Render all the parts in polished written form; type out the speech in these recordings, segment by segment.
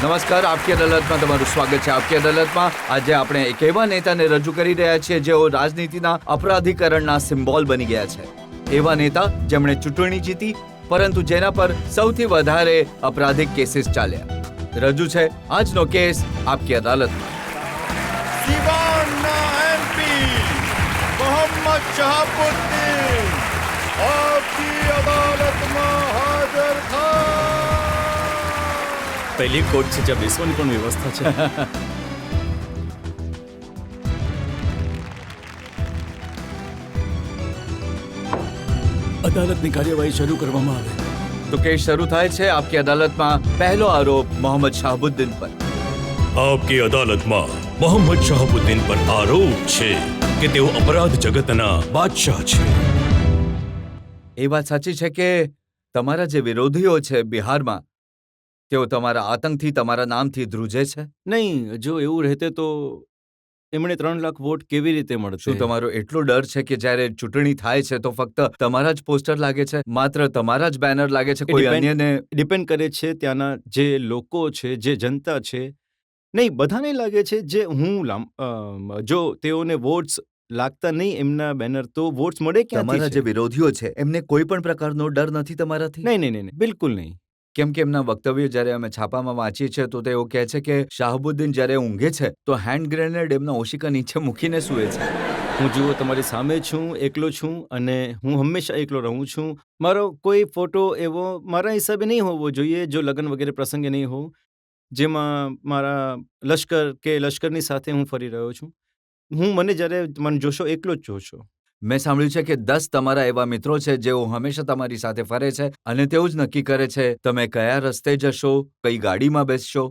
નમસ્કાર, આપકી અદાલતમાં તમારું સ્વાગત છે. આપકી અદાલતમાં આજે આપણે એક એવા નેતાને રજૂ કરી રહ્યા છીએ જેઓ રાજનીતિના અપરાધીકરણના સિમ્બોલ બની ગયા છે. એવા નેતા જેમણે ચૂંટણી જીતી, પરંતુ જેના પર સૌથી વધારે અપરાધિક કેસીસ ચાલ્યા. રજૂ છે આજનો કેસ આપકી અદાલતમાં. सिवान एमपी मोहम्मद शहाबुद्दीन आपकी अदालत में हाजिर था। પહેલી કોર્ટ છે જ્યાં બેસવાની પણ વ્યવસ્થા છે. અદાલતની કાર્યવાહી શરૂ કરવામાં આવે. તો કેસ શરૂ થાય છે આપકી અદાલતમાં. પહેલો આરોપ મોહમ્મદ શહાબુદ્દીન પર. આપકી અદાલતમાં મોહમ્મદ શહાબુદ્દીન પર આરોપ છે કે તેઓ અપરાધ જગતના બાદશાહ છે. એ વાત સાચી છે કે તમારા જે વિરોધીઓ છે બિહારમાં, તેઓ તમારા આતંકથી, તમારા નામથી ધ્રુજે છે? નહીં, જો એવું રહેતે તો એમણે 3 લાખ વોટ કેવી રીતે મળશે? શું તમારો એટલો ડર છે કે જ્યારે ચૂંટણી થાય છે તો ફક્ત તમારા જ પોસ્ટર લાગે છે, માત્ર તમારા જ બેનર લાગે છે, કોઈ અન્યને? ડિપેન્ડ કરે છે ત્યાંના જે લોકો છે, જે જનતા છે. નહીં, બધાને લાગે છે જે જો તેઓને વોટ્સ લાગતા નહીં એમના બેનર, તો વોટ્સ મળે ક્યાંથી? તમારા જે વિરોધીઓ છે એમને કોઈ પણ પ્રકારનો ડર નથી તમારાથી? નહીં, બિલકુલ નહીં. કેમ કે એમના વક્તવ્ય જ્યારે અમે છાપામાં વાંચીએ છીએ તો તેઓ કહે છે કે શાહબુદ્દીન જ્યારે ઊંઘે છે તો હેન્ડ ગ્રેનેડ એમના ઓશિકા નીચે મૂકીને સૂએ છે. હું જુઓ તમારી સામે છું, એકલો છું, અને હું હંમેશા એકલો રહું છું. મારો કોઈ ફોટો એવો મારા હિસાબે નહીં હોવો જોઈએ, જો લગ્ન વગેરે પ્રસંગે નહીં હોવ, જેમાં મારા લશ્કરની સાથે હું ફરી રહ્યો છું. મને જોશો, એકલો જ જોશો. મેં સાંભળ્યું છે કે 10 તમારા એવા મિત્રો છે જેઓ હંમેશા તમારી સાથે ફરે છે અને તેઓ જ નક્કી કરે છે તમે કયા રસ્તે જશો, કઈ ગાડીમાં બેસશો.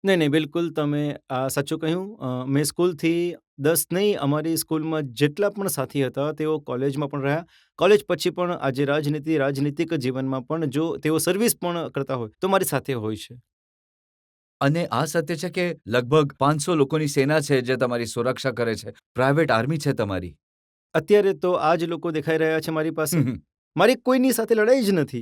નહીં, બિલકુલ તમે આ સાચું કહ્યું. મેં સ્કૂલથી 10 નહીં, અમારી સ્કૂલમાં જેટલા પણ સાથી હતા તેઓ કોલેજમાં પણ રહ્યા. કોલેજ પછી પણ આજે રાજનીતિક જીવનમાં પણ જો તેઓ સર્વિસ પણ કરતા હોય તો મારી સાથે હોય છે. અને આ સત્ય છે કે લગભગ 500 લોકોની સેના છે જે તમારી સુરક્ષા કરે છે. પ્રાઇવેટ આર્મી છે તમારી. અત્યારે તો આ જ લોકો દેખાઈ રહ્યા છે મારી પાસે. મારી કોઈની સાથે લડાઈ જ નથી.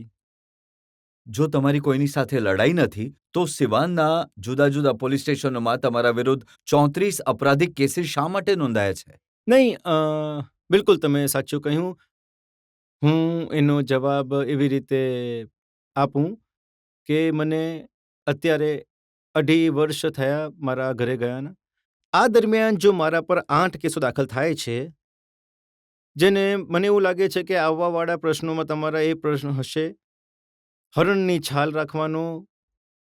જો તમારી કોઈની સાથે લડાઈ નથી તો સિવાનના જુદા જુદા પોલીસ સ્ટેશનોમાં તમારા વિરુદ્ધ 34 અપરાધિક કેસીસ શા માટે નોંધાયા છે? નહીં, બિલકુલ તમે સાચું કહ્યું. હું એનો જવાબ એવી રીતે આપું કે મને અત્યારે 2.5 વર્ષ થયા મારા ઘરે ગયાના. આ દરમિયાન જો મારા પર 8 કેસો દાખલ થાય છે, જેને મને એવું લાગે છે કે આવવાવાળા પ્રશ્નોમાં તમારા એ પ્રશ્ન હશે, હરણની છાલ રાખવાનો,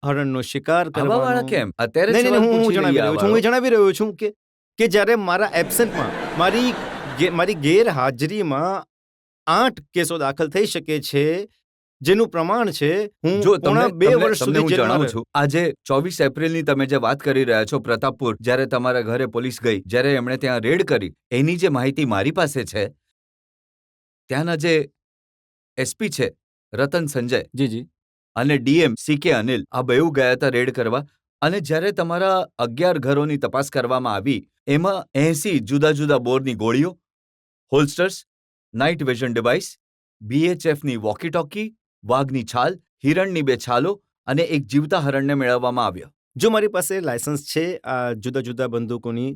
હરણનો શિકાર કરવાનો. કેમ અત્યારે હું જણાવી રહ્યો છું કે જ્યારે મારા એબ્સેન્ટમાં, મારી ગેરહાજરીમાં 8 કેસો દાખલ થઈ શકે છે, જેનું પ્રમાણ છે હું જો 2 વર્ષ સુધી જણાવું છું. આજે 24 એપ્રિલની તમે જે વાત કરી રહ્યા છો, પ્રતાપપુર, જ્યારે તમારા ઘરે પોલીસ ગઈ, જ્યારે એમણે ત્યાં રેડ કરી, એની જે માહિતી મારી પાસે છે, ત્યાંના જે એસપી છે રતન સંજય, જી, અને ડીએમ CK અનિલ, આ બેઉ ગયા હતા રેડ કરવા. અને જ્યારે તમારા 11 ઘરોની તપાસ કરવામાં આવી, એમાં 80 જુદા જુદા બોરની ગોળીઓ, હોલ્સ્ટર્સ, નાઇટ વિઝન ડિવાઇસ, BHFની વોકી ટોકી, વાઘની છાલ, હિરણની 2 છાલો અને એક જીવતા હરણને મેળવવામાં આવ્યો. જો મારી પાસે લાયસન્સ છે આ જુદા જુદા બંદૂકોની,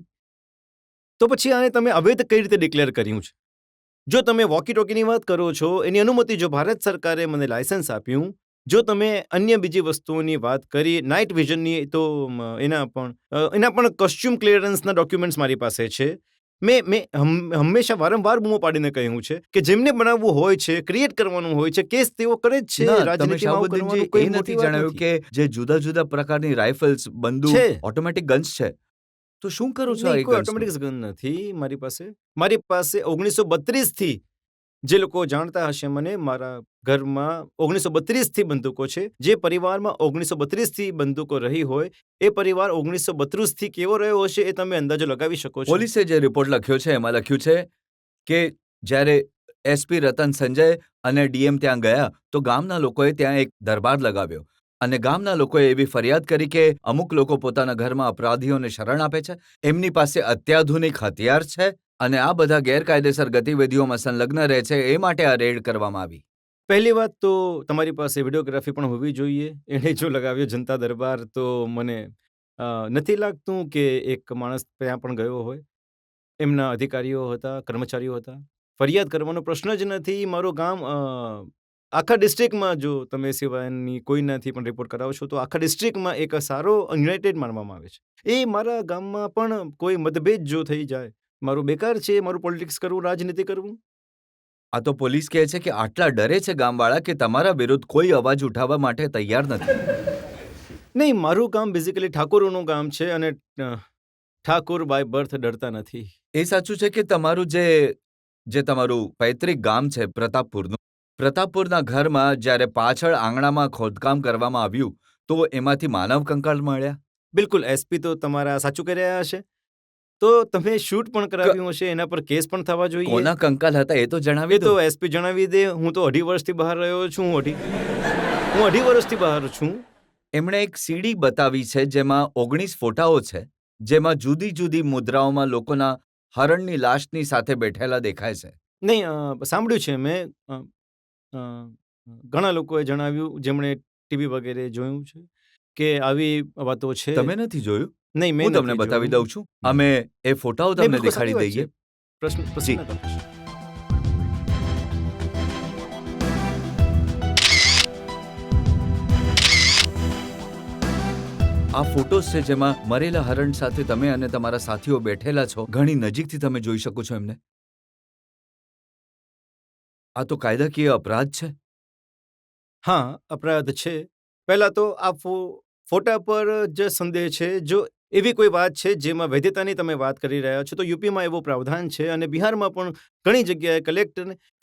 તો પછી આને તમે અવૈધ કઈ રીતે ડિક્લેર કર્યું છે? જો તમે વોકી ટોકીની વાત કરો છો, એની અનુમતિ જો ભારત સરકારે મને લાયસન્સ આપ્યું, જો તમે અન્ય બીજી વસ્તુઓની વાત કરી, નાઇટ વિઝનની, તો એના પણ કોસ્ચ્યુમ ક્લિયરન્સના ડોક્યુમેન્ટ્સ મારી પાસે છે. મેં હંમેશા વારંવાર બૂમો પાડીને કહ્યું છે કે જેમને બનાવવું હોય છે, ક્રિએટ કરવાનું હોય છે, કેસ તેઓ કરે જ છે. તમે શાહબુદ્દીનજી એ નથી જણાવ્યું કે જે જુદા જુદા પ્રકારની રાઇફલ્સ, બંદૂક, ઓટોમેટિક ગન્સ છે, તો શું કરો છો? કોઈ ઓટોમેટિક ગન નથી મારી પાસે. મારી પાસે 1932 થી, જે લોકો જાણતા હશે મને, મારા ઘરમાં 1932 થી બંદૂકો છે. જે પરિવારમાં 1932 થી બંદૂકો રહી હોય, એ પરિવાર 1932 થી કેવો રહ્યો હશે એ તમે અંદાજો લગાવી શકો છો. પોલીસે જે રિપોર્ટ લખ્યો છે એમાં લખ્યું છે કે જ્યારે SP રતન સંજય અને DM ત્યાં ગયા તો ગામના લોકોએ ત્યાં એક દરબાર લગાવ્યો અને ગામના લોકોએ એવી ફરિયાદ કરી કે અમુક લોકો પોતાના ઘરમાં અપરાધીઓને શરણ આપે છે, એમની પાસે અત્યાધુનિક હથિયાર છે અને આ બધા ગેરકાયદેસર ગતિવિધિઓમાં સંલગ્ન રહે છે, એ માટે આ રેડ કરવામાં આવી. પહેલી વાત તો તમારી પાસે વિડીયોગ્રાફી પણ હોવી જોઈએ. એણે જો લગાવ્યો જનતા દરબાર તો મને નથી લાગતું કે એક માણસ ત્યાં પણ ગયો હોય. એમના અધિકારીઓ હતા, કર્મચારીઓ હતા. ફરિયાદ કરવાનો પ્રશ્ન જ નથી. મારું ગામ આખા ડિસ્ટ્રિક્ટમાં જો તમે સિવાયની કોઈનાથી પણ રિપોર્ટ કરાવશો તો આખા ડિસ્ટ્રિક્ટમાં એક સારો યુનાઇટેડ માનવામાં આવે છે. એ મારા ગામમાં પણ કોઈ મતભેદ જો થઈ જાય, મારું બેકાર છે મારું પોલિટિક્સ કરવું, રાજનીતિ કરવું. આ તો પોલીસ કહે છે કે આટલા ડરે છે ગામવાળા કે તમારા વિરુદ્ધ કોઈ અવાજ ઉઠાવવા માટે તૈયાર નથી. નહીં, મારું ગામ બેઝિકલી ઠાકોરોનું ગામ છે અને ઠાકોર બાય બર્થ ડરતા નથી. એ સાચું છે કે તમારું જે તમારું પૈતૃક ગામ છે પ્રતાપપુરના ઘરમાં જ્યારે પાછળ આંગણામાં ખોદકામ કરવામાં આવ્યું તો એમાંથી માનવ કંકાળ મળ્યા. બિલકુલ, એસપી તો તમારા સાચું કરી રહ્યા હશે. તો તમે શૂટ પણ કરાવ્યું હશે, એના પર કેસ પણ થવા જોઈએ. કોના કંકાલ હતા એ તો એ જણાવી તો દો. એસપી જણાવી દે. હું તો 2.5 વર્ષથી બહાર રહ્યો છું. હું 2.5 વર્ષથી બહાર છું. એમણે એક સીડી બતાવી છે જેમાં 19 ફોટાઓ છે, જેમાં જુદી જુદી મુદ્રાઓમાં લોકોના હરણની લાશની સાથે બેઠેલા દેખાય છે. નહીં, સાંભળ્યું છે મેં. ઘણા લોકોએ જણાવ્યું જેમણે ટીવી વગેરે જોયું છે કે આવી વાતો છે. તમે નથી જોયું? નહીં, મેં હું તમને નથી બતાવી જોયું. દઉં છું. અમે એ ફોટાઓ નહીં, તમને બિલકુલ સાચી દેખાડી વાત છે. દઈએ. પ્રશ્ન જી. ન કરશો. આ ફોટોસ છે જેમાં મરેલા હરણ સાથે તમે અને તમારા સાથીઓ બેઠેલા છો. ઘણી નજીકથી તમે જોઈ શકો છો એમને. આ તો કાયદાકીય અપરાધ છે. હા, અપરાધ છે. પહેલા તો આ ફોટા પર જે સંદેહ છે, જો એવી કોઈ વાત છે જેમાં વૈધતાની તમે વાત કરી રહ્યા છો, તો યુપીમાં એવો પ્રાવધાન છે અને બિહારમાં પણ ઘણી જગ્યાએ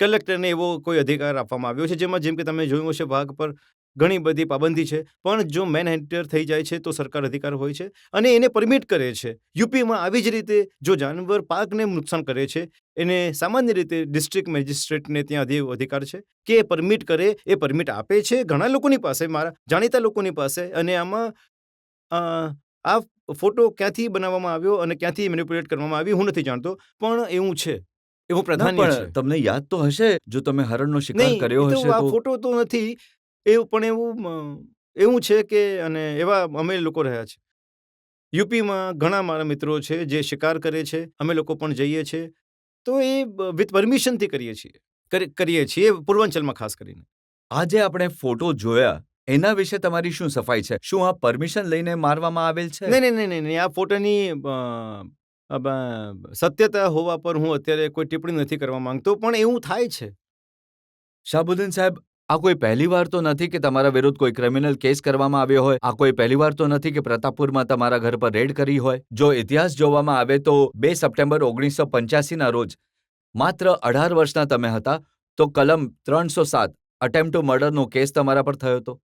કલેક્ટરને એવો કોઈ અધિકાર આપવામાં આવ્યો છે જેમ કે તમે જોયું હશે ભાગ પર ઘણી બધી પાબંદી છે. પણ જો મેન હેન્ટર થઈ જાય છે તો સરકાર અધિકાર હોય છે અને એને પરમિટ કરે છે. યુપીમાં આવી જ રીતે જો જાનવર પાકને નુકસાન કરે છે, એને સામાન્ય રીતે ડિસ્ટ્રિક્ટ મેજિસ્ટ્રેટને ત્યાં અધિકાર છે કે એ પરમિટ કરે, એ પરમિટ આપે છે ઘણા લોકોની પાસે, મારા જાણીતા લોકોની પાસે. અને આમાં આ ફોટો ક્યાંથી બનાવવામાં આવ્યો અને ક્યાંથી મેનિપ્યુલેટ કરવામાં આવી હું નથી જાણતો, પણ એવું છે, એવું ના, પ્રાધાન્ય છે. પણ તમને યાદ તો હશે જો તમે હરણનો શિકાર નહીં, કર્યો એ તો હશે આ તો. ફોટો તો નથી. એવું પણ એવું છે કે અને એવા અમે લોકો રહ્યા છે. યુપીમાં ઘણા મારા મિત્રો છે જે શિકાર કરે છે. અમે લોકો પણ જઈએ છીએ. તો એ વિથ પરમિશનથી કરીએ છીએ પૂર્વાંચલમાં ખાસ કરીને. આ જે આપણે ફોટો જોયા એના વિશે તમારી શું સફાઈ છે? શું આ પરમિશન લઈને મારવામાં આવેલ છે? નહીં. આ ફોટાની સત્યતા હોવા પર હું અત્યારે કોઈ ટિપ્પણી નથી કરવા માંગતો, પણ એવું થાય છે. શાહબુદ્દીન સાહેબ, આ કોઈ પહેલી વાર તો નથી કે તમારા વિરુદ્ધ કોઈ ક્રિમિનલ કેસ કરવામાં આવ્યો હોય? આ કોઈ પહેલી વાર તો નથી કે પ્રતાપપુરમાં તમારા ઘર પર રેડ કરી હોય? જો ઇતિહાસ જોવામાં આવે તો 2 સપ્ટેમ્બર 1985ના રોજ માત્ર 18 વર્ષના તમે હતા તો કલમ 307 અટેમ્પ્ટ ટુ મર્ડરનો કેસ તમારા પર થયો હતો.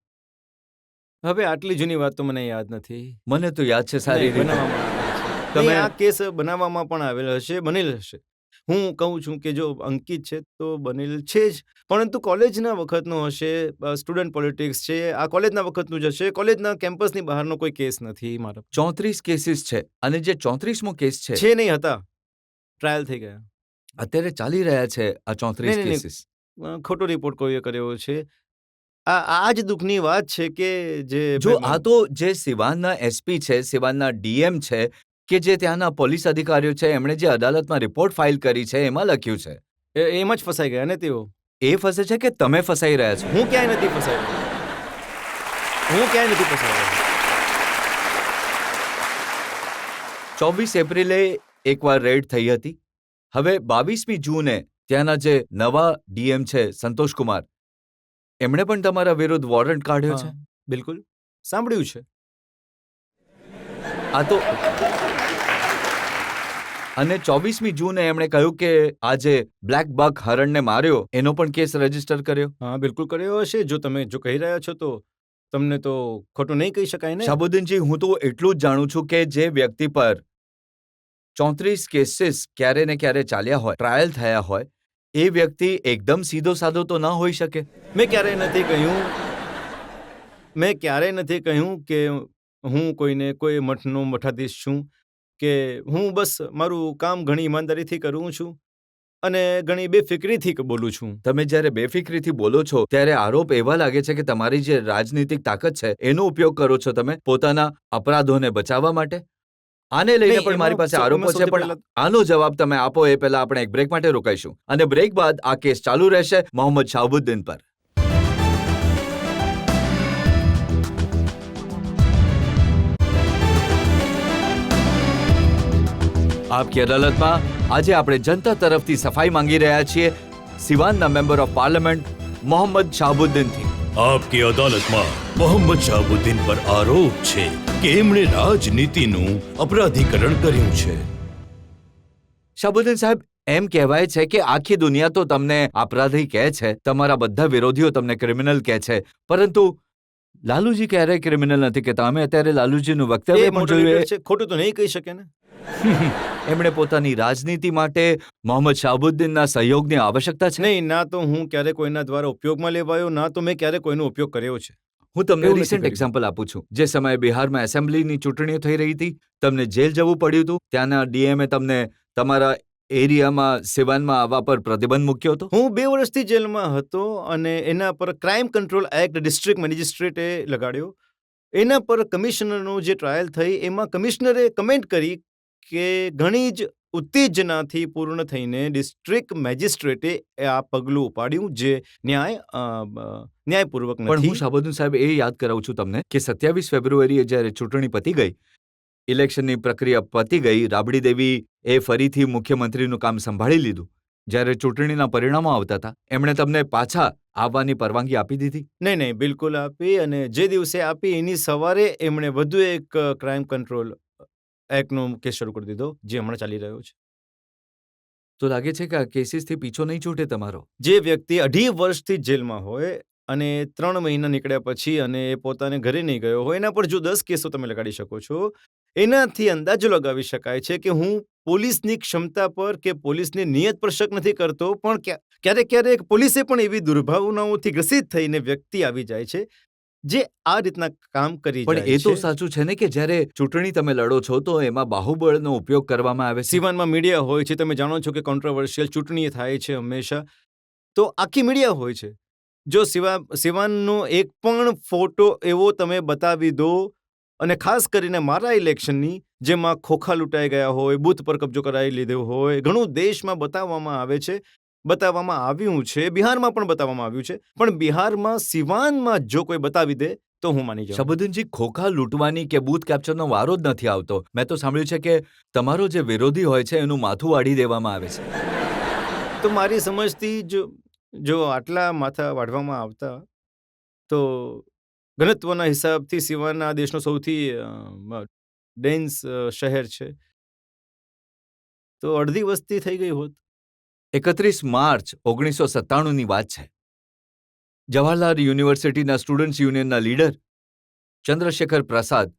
હવે આટલી જૂની વાત તો મને યાદ નથી. મને તો યાદ છે સારી નહીં, રીતે. બનાવવામાં આવેલ છે. તમે- નહીં, આ કેસ બનાવવામાં પણ આવેલ હશે, બનેલ હશે. હું કહું છું કે જો અંકિત છે તો બનેલ છે જ, પરંતુ કોલેજના વખતનો હશે. સ્ટુડન્ટ પોલિટિક્સ છે, આ કોલેજના વખતનું જ હશે. કોલેજના કેમ્પસની બહારનો કોઈ કેસ નથી મારા. 34 કેસીસ છે અને જે 34મો કેસ છે છે નહીં, હતા, ટ્રાયલ થઈ ગયા. અત્યારે ચાલી રહ્યા છે આ 34 નહીં. કેસીસ. ખોટો રિપોર્ટ કોઈએ કર્યો છે. આ જ દુઃખની વાત છે કે જે જો આ તો જે સિવાનના એસપી છે, સિવાનના ડીએમ છે કે જે ત્યાંના પોલીસ અધિકારીઓ છે એમણે જે અદાલતમાં રિપોર્ટ ફાઇલ કરી છે એમાં લખ્યું છે. એમાં જ ફસાઈ ગયા ને તેઓ. એ ફસે છે કે તમે ફસાઈ રહ્યા છો? હું ક્યાંય નથી ફસાયો. 24 એપ્રિલે એકવાર રેડ થઈ હતી. હવે 22મી જૂને ત્યાંના જે નવા ડીએમ છે સંતોષકુમાર, એમણે પણ તમારા વિરુદ્ધ વોરંટ કાઢ્યો છે. હા, બિલકુલ સાંભળ્યું છે. આ તો અને 24મી જૂને એમણે કહ્યું કે આ જે બ્લેક બક હરણને માર્યો એનો પણ કેસ રજીસ્ટર કર્યો. હા, બિલકુલ કર્યો હશે. જો તમે કહી રહ્યા છો તો તમને તો ખોટું નહીં કહી શકાય ને. શાહબુદ્દીનજી, હું તો એટલું જ જાણું છું કે જે વ્યક્તિ પર 34 કેસીસ ક્યારે ને ક્યારે ચાલ્યા હોય, ટ્રાયલ થયા હોય, એ વ્યક્તિ એકદમ સીધો સાધો તો ન હોઈ શકે. મેં ક્યારેય નથી કહ્યું કે હું કોઈ મઠનો મઠાધીશ છું, કે હું બસ મારું કામ ઘણી ઈમાનદારીથી કરું છું અને ઘણી બેફિકરીથી બોલું છું. તમે જ્યારે બેફિકરીથી બોલો છો ત્યારે આરોપ એવા લાગે છે કે તમારી જે રાજનીતિક તાકાત છે એનો ઉપયોગ કરો છો તમે પોતાના અપરાધોને બચાવવા માટે. આને લઈને નહીં, પણ મારી પાસે એમાં આરોપો છે, સૌથી પણ પહેલા- આનો જવાબ તમે આપો એ પહેલા આપણે એક બ્રેક માટે રોકાઈશું અને બ્રેક બાદ આ કેસ ચાલુ રહેશે મોહમ્મદ શાહબુદ્દીન પર. આપકી અદાલતમાં આજે આપણે જનતા તરફથી સફાઈ માંગી રહ્યા છીએ સિવાનના મેમ્બર ઓફ પાર્લામેન્ટ મોહમ્મદ શાહબુદ્દીનથી. આપકી અદાલતમાં મોહમ્મદ શાહબુદ્દીન પર આરોપ છે કે એમણે રાજનીતિનું અપરાધીકરણ કર્યું છે. શાહબુદ્દીન સાહેબ, એમ કહેવાય છે કે આખી દુનિયા તો તમને અપરાધી કહે છે, તમારા બધા વિરોધીઓ તમને ક્રિમિનલ કહે છે, પરંતુ લાલુજી ક્યારેય ક્રિમિનલ નથી કહેતા. અમે અત્યારે લાલુજીનું એ વક્તવ્ય પણ મોટો જોયું. લીડર છે, ખોટું તો નહીં કહી શકે ને. એમણે પોતાની રાજનીતિ માટે મોહમ્મદ શાહબુદ્દીનના સહયોગની આવશ્યકતા છે. નહીં, ના તો હું ક્યારે કોઈના દ્વારા ઉપયોગમાં લેવાયો, ના તો મેં ક્યારે કોઈનો ઉપયોગ કર્યો છે. હું તમને એવું નથી રિસેન્ટ કર્યું. એક્ઝામ્પલ આપું છું. જે સમયે બિહારમાં એસેમ્બલીની ચૂંટણીઓ થઈ રહી હતી, તમને જેલ જવું પડ્યું હતું, ત્યાંના ડીએમએ તમને તમારા એરિયામાં સિવાનમાં આવવા પર પ્રતિબંધ મૂક્યો હતો. હું 2 વર્ષથી જેલમાં હતો અને એના પર ક્રાઇમ કંટ્રોલ એક્ટ ડિસ્ટ્રિક્ટ મેજિસ્ટ્રેટે લગાડ્યો. એના પર કમિશનરનો જે ટ્રાયલ થઈ એમાં કમિશનરે કમેન્ટ કરી કે ઘણી જ ઉત્તેજનાથી પૂર્ણ થઈને ડિસ્ટ્રિક્ટ મેજિસ્ટ્રેટે આ પગલું ઉપાડ્યું જે ન્યાયપૂર્વક પણ હું નથી. શાહબુદ્દીન સાહેબ એ યાદ કરાવું છું તમને કે 27 ફેબ્રુઆરીએ જ્યારે ચૂંટણી પતી ગઈ, ઇલેક્શનની પ્રક્રિયા પતી ગઈ, રાબડી દેવી એ ફરીથી મુખ્યમંત્રીનું કામ સંભાળી લીધું. જ્યારે ચૂંટણીના પરિણામો આવતા હતા, એમણે તમને પાછા આવવાની પરવાનગી આપી દીધી. નહીં, બિલકુલ આપી, અને જે દિવસે આપી એની સવારે એમણે વધુ એક ક્રાઇમ કંટ્રોલ એક્ટનો કેસ શરૂ કરી દીધો જે હમણાં ચાલી રહ્યો છે. તો લાગે છે કે આ કેસીસથી પીછો નહીં છૂટે તમારો. જે વ્યક્તિ 2.5 વર્ષથી જેલમાં હોય અને 3 મહિના નીકળ્યા પછી અને એ પોતાને ઘરે નહીં ગયો હોય, એના પર જો 10 કેસો તમે લગાડી શકો છો, એનાથી અંદાજો લગાવી શકાય છે કે હું પોલીસની ક્ષમતા પર કે પોલીસની નિયત પર શક નથી કરતો, પણ ક્યારેક પોલીસે પણ એવી દુર્ભાવનાઓથી ગ્રસિત થઈને વ્યક્તિ આવી જાય છે જે આ રીતના કામ કરી પણ જાય એ તો છે. સાચું છે ને કે જ્યારે ચૂંટણી તમે લડો છો તો એમાં બાહુબળનો ઉપયોગ કરવામાં આવે છે. સિવાનમાં મીડિયા હોય છે, તમે જાણો છો કે કોન્ટ્રોવર્શિયલ ચૂંટણી થાય છે હંમેશા, તો આખી મીડિયા હોય છે. જો સિવાનનો એક પણ ફોટો એવો તમે બતાવી દો, અને ખાસ કરીને મારા ઇલેક્શનની જેમાં ખોખા લૂંટાઈ ગયા હોય, બૂથ પર કબજો કરાવી લીધો હોય, ઘણું દેશમાં બતાવવામાં આવે છે, બતાવવામાં આવ્યું છે, બિહારમાં પણ બતાવવામાં આવ્યું છે, પણ બિહારમાં સિવાનમાં જો કોઈ બતાવી દે તો હું માની જાઉં. શાહબુદ્દીનજી, ખોખા લૂંટવાની કે બૂથ કેપ્ચરનો વારો જ નથી આવતો. મેં તો સાંભળ્યું છે કે તમારો જે વિરોધી હોય છે એનું માથું વાઢી દેવામાં આવે છે. તો મારી સમજથી જો આટલા માથા વાઢવામાં આવતા તો ઘનત્વના હિસાબથી સિવાન આ દેશનો સૌથી ડેન્સ શહેર છે, તો અડધી વસ્તી થઈ ગઈ હોત. 31 માર્ચ 1997ની વાત છે. જવાહરલાલ યુનિવર્સિટીના સ્ટુડન્ટ્સ યુનિયનના લીડર ચંદ્રશેખર પ્રસાદ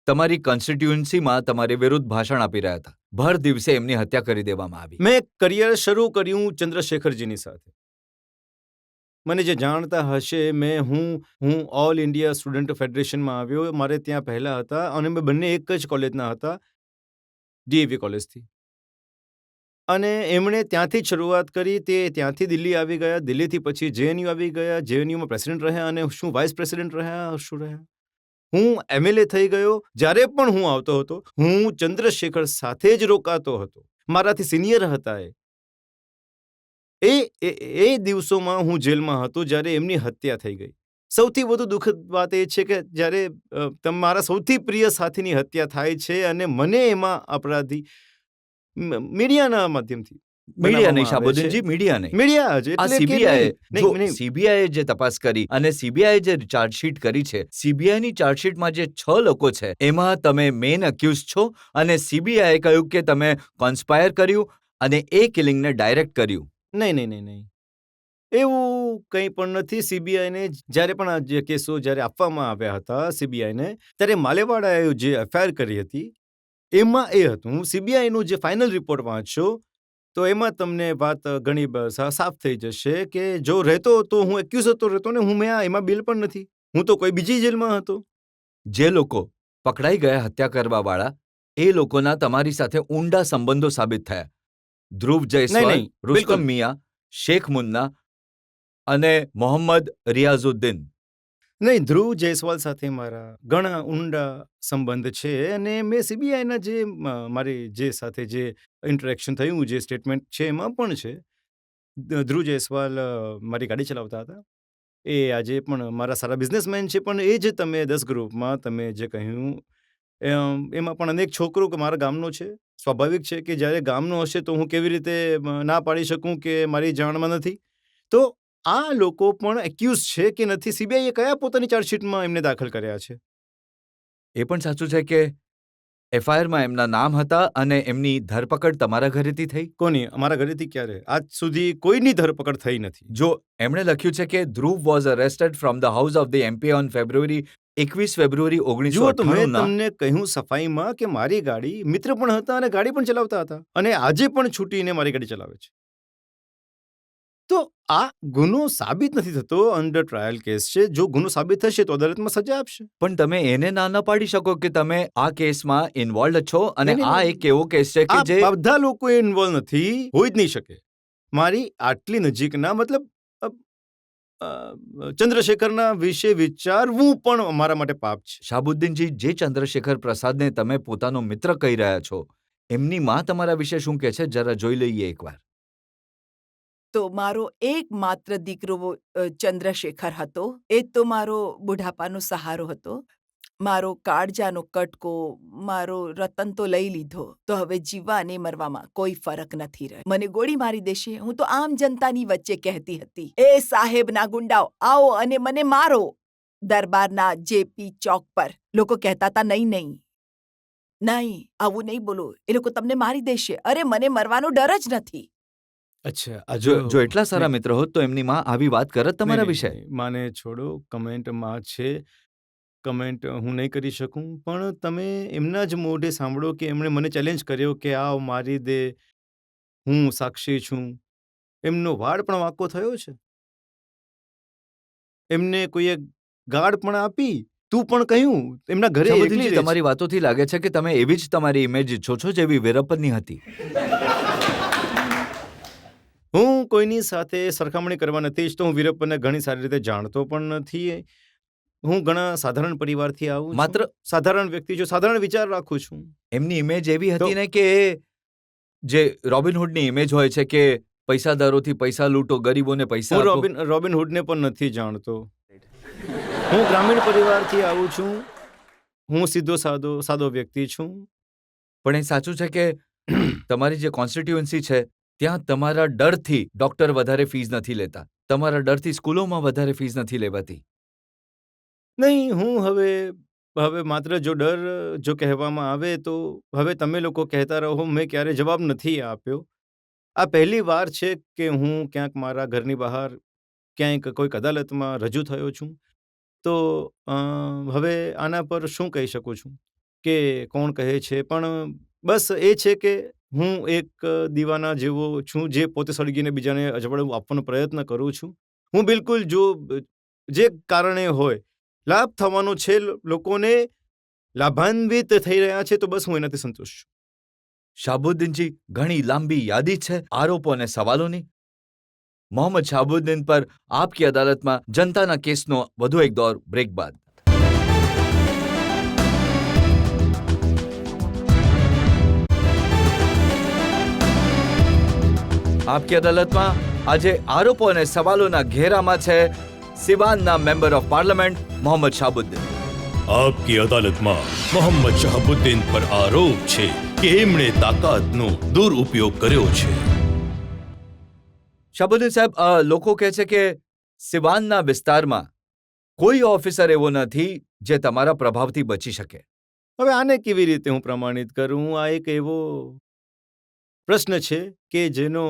તમારી કોન્સ્ટિટ્યુઅન્સીમાં તમારી વિરુદ્ધ ભાષણ આપી રહ્યા હતા. ભર દિવસે એમની હત્યા કરી દેવામાં આવી. મેં કરિયર શરૂ કર્યું ચંદ્રશેખરજીની સાથે. મને જે જાણતા હશે, હું ઓલ ઇન્ડિયા સ્ટુડન્ટ ફેડરેશનમાં આવ્યો. મારે ત્યાં પહેલા હતા અને અમે બંને એક જ કોલેજના હતા, ડીએવી કોલેજથી. અને એમણે ત્યાંથી જ શરૂઆત કરી. તે ત્યાંથી દિલ્હી આવી ગયા, દિલ્હીથી પછી જેએનયુ આવી ગયા, જેએનયુમાં પ્રેસિડેન્ટ રહ્યા અને શું વાઇસ પ્રેસિડેન્ટ રહ્યા, શું રહ્યા. હું એમએલએ થઈ ગયો. જ્યારે પણ હું આવતો હતો, હું ચંદ્રશેખર સાથે જ રોકાતો હતો. મારાથી સિનિયર હતા એ દિવસોમાં હું જેલમાં હતો જ્યારે એમની હત્યા થઈ ગઈ. સૌથી વધુ દુઃખદ વાત એ છે કે જ્યારે મારા સૌથી પ્રિય સાથીની હત્યા થાય છે અને મને એમાં અપરાધી મીડિયાના માધ્યમથી મીડિયા નહીં શાહબુદ્દીનજી, મીડિયા નહીં. મીડિયા જ આ એટલે કે સીબીઆઈ નહીં. સીબીઆઈ જે તપાસ કરી અને સીબીઆઈ જે ચાર્જશીટ કરી છે, સીબીઆઈની ચાર્જશીટમાં જે 6 લોકો છે એમાં તમે મેઇન અક્યુઝ છો અને સીબીઆઈએ કહ્યું કે તમે કોન્સ્પાયર કર્યું અને એ કિલિંગને ડાયરેક્ટ કર્યું. નહીં, એવું કંઈ પણ નથી. સીબીઆઈને જ્યારે પણ આ જે કેસો જ્યારે આપવામાં આવ્યા હતા સીબીઆઈને, ત્યારે માલેવાડાએ જે એફઆઈઆર કરી હતી એમાં એ હતું. સીબીઆઈનું જે ફાઇનલ રિપોર્ટ વાંચશો તો એમાં તમને વાત ઘણી સાફ થઈ જશે કે જો રહેતો તો હું એક્યુઝ હતો રહેતો ને હું એમાં બિલ પણ નથી. હું તો કોઈ બીજી જેલમાં હતો. જે લોકો પકડાઈ ગયા હત્યા કરવાવાળા, એ લોકોના તમારી સાથે ઊંડા સંબંધો સાબિત થયા. ધ્રુવ જયસ્વાલ, નહીં, બિલકુલ. રુસ્તમ મિયા, શેખ મુન્ના અને મોહમ્મદ રિયાઝુદ્દીન. નહીં, ધ્રુવ જયસ્વાલ સાથે મારા ઘણા ઊંડા સંબંધ છે અને મેં સીબીઆઈના જે મારી જે સાથે જે ઇન્ટરેક્શન થયું, જે સ્ટેટમેન્ટ છે એમાં પણ છે. ધ્રુવ જયસ્વાલ મારી ગાડી ચલાવતા હતા. એ આજે પણ મારા સારા બિઝનેસમેન છે, પણ એ જે તમે 10 ગ્રુપમાં તમે જે કહ્યું એમાં પણ અનેક છોકરો કે મારા ગામનો છે. સ્વાભાવિક છે કે જ્યારે ગામનો હશે તો હું કેવી રીતે ના પાડી શકું કે મારી જાણમાં નથી. તો આ લોકો પણ એક્યુઝ છે કે નથી, સીબીઆઈએ કયા પોતાની ચાર્જશીટમાં એમને દાખલ કર્યા છે? એ પણ સાચું છે કે એફઆઈઆરમાં એમના નામ હતા અને એમની ધરપકડ તમારા ઘરેથી થઈ. કોની? અમારા ઘરેથી ક્યારે? આજ સુધી કોઈની ધરપકડ થઈ નથી. જો એમણે લખ્યું છે કે Dhruv was arrested from the house of the MP on February 21 February જુઓ, તો મેં 1998 ના. તમને કહ્યું સફાઈમાં કે મારી ગાડી મિત્ર પણ હતા અને ગાડી પણ ચલાવતા હતા અને આજે પણ છૂટીને મારી ગાડી ચલાવે છે. તો આ ગુનો સાબિત નથી થતો, અંડર ટ્રાયલ કેસ છે. જો ગુનો સાબિત થશે તો અદાલતમાં સજા આપશે. પણ તમે એને ના ન પાડી શકો કે તમે આ કેસમાં ઇન્વોલ્વ છો અને નહીં, આ નહીં. એક એવો કેસ છે કે આ જે બધા લોકો ઇન્વોલ્વ નથી, હોઈ જ નહીં શકે. મારી આટલી નજીકના મતલબ ચંદ્રશેખરના વિશે વિચારવું પણ મારા માટે પાપ છે. શાહબુદ્દીનજી, જે ચંદ્રશેખર પ્રસાદને તમે પોતાનો મિત્ર કહી રહ્યા છો, એમની માં તમારા વિશે શું કહે છે, જરા જોઈ લઈએ એકવાર. તો મારો એકમાત્ર દીકરો ચંદ્રશેખર હતો. એ તો મારો બુઢાપાનો સહારો હતો. મારો કાળજાનો કટકો, મારો રતન તો લઈ લીધો, તો હવે જીવવા અને મરવામાં કોઈ ફરક નથી રહ્યો. મને ગોળી મારી દેશે, હું તો આમ જનતાની વચ્ચે કહેતી હતી, એ સાહેબના ગુંડાઓ આવો અને મને મારો. દરબારના જેપી ચોક પર લોકો કહેતા હતા, નહીં નહીં નહીં, આવું નહીં બોલો, એ લોકો તમને મારી દેશે. અરે મને મરવાનો ડર જ નથી. અચ્છા, આ જો એટલા સારા મિત્ર હોત તો એમની માં આવી વાત કરત તમારા વિશે. માને છોડો, કમેન્ટમાં છે, કમેન્ટ હું નહીં કરી શકું, પણ તમે એમના જ મોઢે સાંભળો કે એમણે મને ચેલેન્જ કર્યો કે આવ મારી દે, હું સાક્ષી છું. એમનો વાળ પણ વાંકો થયો છે. એમને કોઈએ ગાળ પણ આપી, તું પણ કહ્યું, એમના ઘરે એકલી શાહબુદ્દીનજી, રહે છે. તમારી વાતોથી લાગે છે કે તમે એવી જ તમારી ઇમેજ ઈચ્છો છો જેવી વીરપ્પનની હતી. હું કોઈની સાથે સરખામણી કરવા નથી ઈચ્છતો. હું વીરપ્પનને ઘણી સારી રીતે જાણતો પણ નથી. હું ઘણા સાધારણ પરિવારથી આવું છું. માત્ર સાધારણ વ્યક્તિ છું, સાધારણ વિચાર રાખું છું. એમની ઇમેજ એવી તો- હતી ને કે જે રોબિનહુડની ઇમેજ હોય છે કે પૈસાદારોથી પૈસા લૂંટો, ગરીબોને પૈસા હું આપો. રોબિનહુડને પણ નથી જાણતો. હું ગ્રામીણ પરિવારથી આવું છું. હું સીધો સાદો વ્યક્તિ છું. પણ એ સાચું છે કે તમારી જે કોન્સ્ટિટ્યુઅન્સી છે ત્યાં તમારા ડરથી ડોક્ટર વધારે ફીસ નથી લેતા, તમારા ડરથી સ્કૂલોમાં વધારે ફીસ નથી લેવાતી. નહીં, હું હવે માત્ર જો ડર જો કહેવામાં આવે તો હવે તમે લોકો કહેતા રહો, મેં ક્યારે જવાબ નથી આપ્યો. આ પહેલી વાર છે કે હું ક્યાંક મારા ઘરની બહાર ક્યાંક કોઈક અદાલતમાં રજૂ થયો છું. તો હવે આના પર શું કહી શકું છું કે કોણ કહે છે, પણ બસ એ છે કે હું એક દીવાના જેવો છું જે પોતે સળગીને બીજાને અજવાળું આપવાનો પ્રયત્ન કરું છું. હું બિલકુલ જો જે કારણે હોય લાભ થવાનો છે, લોકોને લાભાન્વિત થઈ રહ્યા છે, તો બસ હું એનાથી સંતુષ્ટ છું. શાહબુદ્દીનજી, ઘણી લાંબી યાદી છે આરોપો અને સવાલોની. મોહમ્મદ શાહબુદ્દીન પર આપકી અદાલતમાં જનતાના કેસનો વધુ એક દોર બ્રેક બાદ. આપકી અદાલતમાં આજે આરોપો અને સવાલોના ઘેરામાં છે સિવાનના member of parliament Mohammad Shahabuddin. આપકી અદાલતમાં મોહમ્મદ શહાબુદ્દીન પર આરોપ છે કે એમણે તાકાતનો દુરુપયોગ કર્યો છે. શાહબુદ્દીન સાહેબ, લોકો કહે છે કે સિવાનના વિસ્તારમાં કોઈ ઓફિસર એવો નથી જે તમારા પ્રભાવથી બચી શકે. હવે આને કેવી રીતે હું પ્રમાણિત કરું? આ એક એવો પ્રશ્ન છે કે જેનો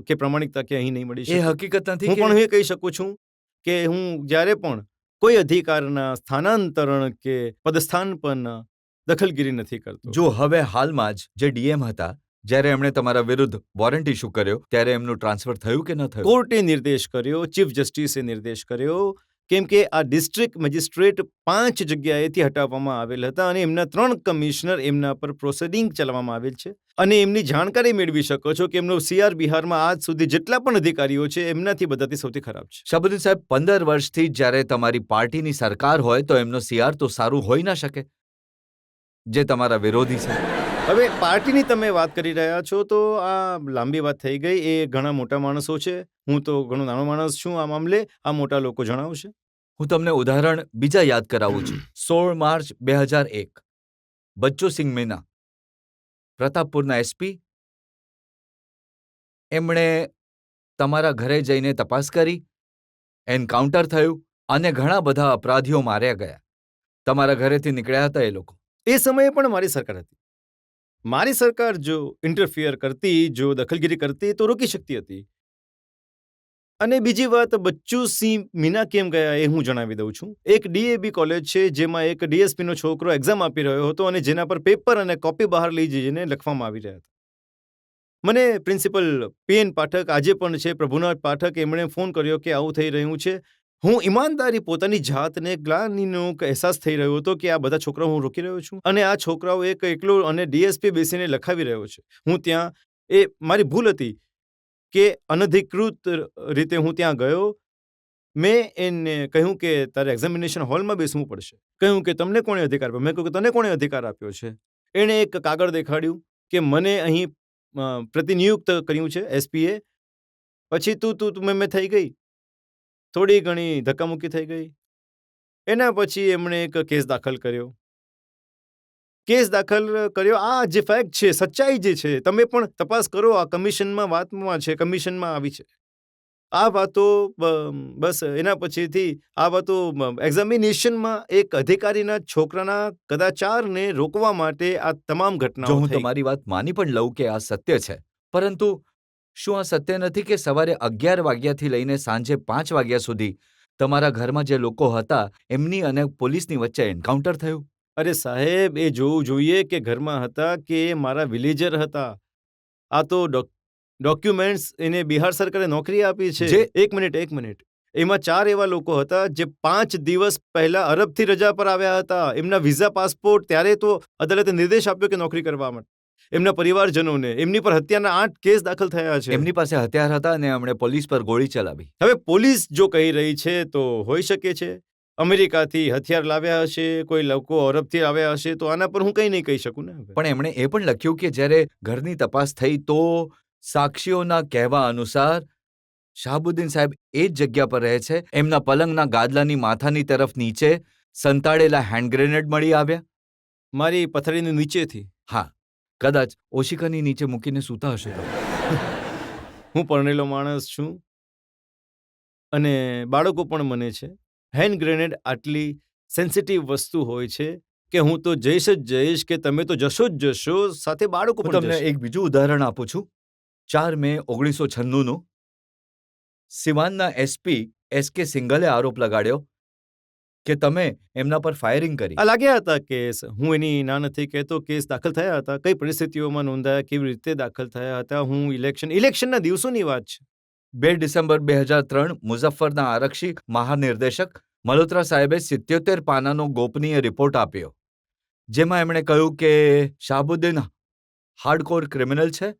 કે પ્રમાણિકતા કે અહીં નહીં મળી એ શકે. હકીકત નથી હું કે પણ એ કહી શકું છું કે હું જ્યારે પણ કોઈ અધિકારના સ્થાનાંતરણ કે પદસ્થાન પર દખલગીરી નથી કરતો. જો હવે હાલમાં જ જે ડીએમ હતા, જ્યારે એમણે તમારા વિરુદ્ધ વોરંટ ઇસ્યુ કર્યો ત્યારે એમનું ટ્રાન્સફર થયું કે ન થયું? કોર્ટે નિર્દેશ કર્યો, ચીફ જસ્ટિસે નિર્દેશ કર્યો કેમ કે આ ડિસ્ટ્રિક્ટ મેજિસ્ટ્રેટ 5 જગ્યાએથી હટાવવામાં આવેલ હતા અને એમના 3 કમિશનર એમના પર પ્રોસિડિંગ ચલાવવામાં આવેલ છે અને એમની જાણકારી મેળવી શકો છો કે એમનો સીઆર બિહારમાં આજ સુધી જેટલા પણ અધિકારીઓ છે એમનાથી બધાથી સૌથી ખરાબ છે. શાહબુદ્દીન સાહેબ 15 વર્ષથી જ્યારે તમારી પાર્ટીની સરકાર હોય તો એમનો સીઆર તો સારું હોઈ ના શકે, જે તમારા વિરોધી છે. હવે પાર્ટીની તમે વાત કરી રહ્યા છો તો આ લાંબી વાત થઈ ગઈ. એ ઘણા મોટા માણસો છે, હું તો ઘણો નાનો માણસ છું આ મામલે. આ મોટા લોકો જણાવશે. હું તમને ઉદાહરણ બીજા યાદ કરાવું છું. 16 માર્ચ 2001 બચ્ચુ સિંહ મીના, પ્રતાપપુરના એસપી, એમણે તમારા ઘરે જઈને તપાસ કરી, એન્કાઉન્ટર થયું અને ઘણા બધા અપરાધીઓ માર્યા ગયા. તમારા ઘરેથી નીકળ્યા હતા એ લોકો. એ સમયે પણ મારી સરકાર હતી. મારી સરકાર જો ઇન્ટરફિયર કરતી, જો દખલગીરી કરતી તો રોકી શકતી હતી. અને બીજી વાત, બચ્ચુ સિંહ મીના કેમ ગયા એ હું જણાવી દઉં છું. એક ડીએબી કોલેજ છે જેમાં એક ડીએસપીનો છોકરો એક્ઝામ આપી રહ્યો હતો અને જેના પર પેપર અને કોપી બહાર લઈ જઈને લખવામાં આવી રહ્યા હતા. મને પ્રિન્સિપલ પીએન પાઠક આજે પણ છે, પ્રભુનાથ પાઠક, એમણે ફોન કર્યો કે આવું થઈ રહ્યું છે. હું ઈમાનદારી પોતાની જાતને ગ્લાનિનો અહેસાસ થઈ રહ્યો હતો કે આ બધા છોકરાઓ હું રોકી રહ્યો છું અને આ છોકરાઓ એક એકલો અને ડીએસપી બેસીને લખાવી રહ્યો છે. હું ત્યાં, એ મારી ભૂલ હતી કે અનધિકૃત રીતે હું ત્યાં ગયો. મેં એને કહ્યું કે તારે એક્ઝામિનેશન હોલમાં બેસવું પડશે. કહ્યું કે તમને કોણે અધિકાર આપ્યો? મેં કહ્યું કે તને કોણે અધિકાર આપ્યો છે? એણે એક કાગળ દેખાડ્યું કે મને અહીં પ્રતિનિયુક્ત કર્યું છે એસપીએ. પછી તું મેં થઈ ગઈ, થોડી ઘણી ધક્કામુક્કી થઈ ગઈ. એના પછી એમણે એક કેસ દાખલ કર્યો. આ જે ફેક્ટ છે, સચ્ચાઈ જે છે, તમે પણ તપાસ કરો. આ કમિશનમાં વાતમાં છે, કમિશનમાં આવી છે આ વાતો. બસ એના પછીથી આ વાતો એક્ઝામિનેશનમાં એક અધિકારીના છોકરાના કદાચારને રોકવા માટે આ તમામ જો ઘટનાઓ હું થઈ. તમારી વાત માની પણ લઉં કે આ સત્ય છે, પરંતુ શું આ સત્ય નથી કે સવારે 11 વાગ્યાથી લઈને સાંજે 5 વાગ્યા સુધી તમારા ઘરમાં જે લોકો હતા એમની અને પોલીસની વચ્ચે એન્કાઉન્ટર થયું? અરે સાહેબ, એ જોવું જોઈએ કે ઘરમાં હતા કે એ મારા વિલેજર હતા. આ તો ડોક્યુમેન્ટ્સ એને બિહાર સરકારે નોકરી આપી છે. એક મિનિટ. એમાં 4 એવા લોકો હતા જે 5 દિવસ પહેલા અરબથી રજા પર આવ્યા હતા. એમના વિઝા, પાસપોર્ટ, ત્યારે તો અદાલતે નિર્દેશ આપ્યો કે નોકરી કરવા માટે. એમના પરિવારજનોને, એમની પર હત્યાના 8 કેસ દાખલ થયા છે. એમની પાસે હથિયાર હતા અને એમણે પોલીસ પર ગોળી ચલાવી. હવે પોલીસ જો કહી રહી છે તો હોઈ શકે છે. અમેરિકાથી હથિયાર લાવ્યા હશે, કોઈ લોકો અરબથી આવ્યા હશે, તો આના પર હું કંઈ નહીં કહી શકું ને. પણ એમણે એ પણ લખ્યું કે જ્યારે ઘરની તપાસ થઈ તો સાક્ષીઓના કહેવા અનુસાર શાહબુદ્દીન સાહેબ એ જ જગ્યા પર રહે છે. એમના પલંગના ગાદલાની માથાની તરફ નીચે સંતાડેલા હેન્ડ ગ્રેનેડ મળી આવ્યા. મારી પથારીની નીચેથી. હા, કદાચ ઓશિકાની નીચે મૂકીને સૂતા હશે તો. હું પરણેલો માણસ છું અને બાળકો પણ મને છે. હેન્ડ ગ્રેનેડ આટલી સેન્સિટિવ વસ્તુ હોય છે કે હું તો જઈશ જ જઈશ, કે તમે તો જશો જ જશો, સાથે બાળકો હું પણ તમને જશે. એક બીજું ઉદાહરણ આપું છું. 4 મે 1996નું સિવાનના એસપી એસકે સિંઘલે આરોપ લગાડ્યો કે તમે એમના પર ફાયરિંગ કરી. આ લાગ્યા હતા કેસ. હું એની ના નથી કહેતો. કેસ દાખલ થયા હતા. કઈ પરિસ્થિતિઓમાં નોંધાયા, કેવી રીતે દાખલ થયા હતા. હું ઇલેક્શનના દિવસોની વાત છે. 2 ડિસેમ્બર 2003 મુઝફ્ફરના આરક્ષી મહાનિર્દેશક મલ્હોત્રા સાહેબે 77 પાનાનો ગોપનીય રિપોર્ટ આપ્યો, જેમાં એમણે કહ્યું કે શાહબુદ્દીન હાર્ડકોર ક્રિમિનલ છે.